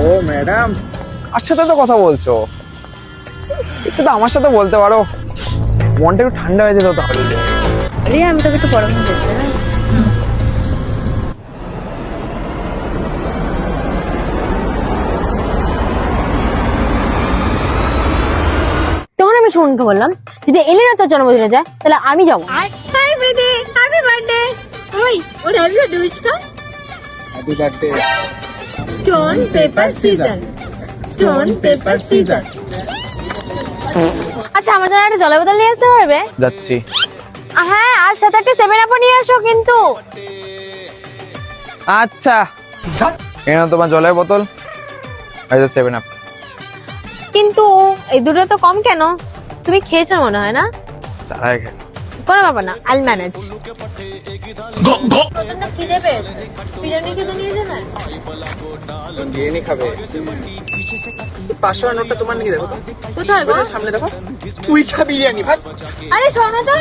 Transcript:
ও madam, আর সাথে তো কথা বলছো, একটু তো আমার সাথে বলতে পারো, মনটা একটু ঠান্ডা হয়ে যেত তাহলে। আরে আমি তোকে একটু পরে ফোন করছি, হ্যাঁ? তখন আমি সুমনকে বললাম, যদি এলিনা তোর জন্মদিনে যায় তাহলে আমি যাবো। হাই প্রীতি, হ্যাপি বার্থডে। ওই ওর হ্যাপি বার্থডে উইশ কর। Happy birthday. Stone paper season, stone paper season. আচ্ছা, আমার জন্য একটা জলের বোতল নিয়ে আসতে পারবে? যাচ্ছি। হ্যাঁ, আর সাথে একটা 7 আপ নিয়ে আসো কিন্তু। আচ্ছা, এই নাও তোমার জলের বোতল, এই যে 7 আপ। কিন্তু এই দুটো তো কম কেন? তুমি খেয়েছো মনে হয় না? চালাই খেয়ে কোনো ব্যাপার না, আইল ম্যানেজ। খিদে পেয়েছে, বিরিয়ানি খেতে নিয়ে যাবে? বিরিয়ানি খাবে? 500 নোটটা তোমার নাকি? দেখো তো কোথায় গো? সামনে দেখো, তুই খা বিরিয়ানি ভাই। আরে শোনো তো।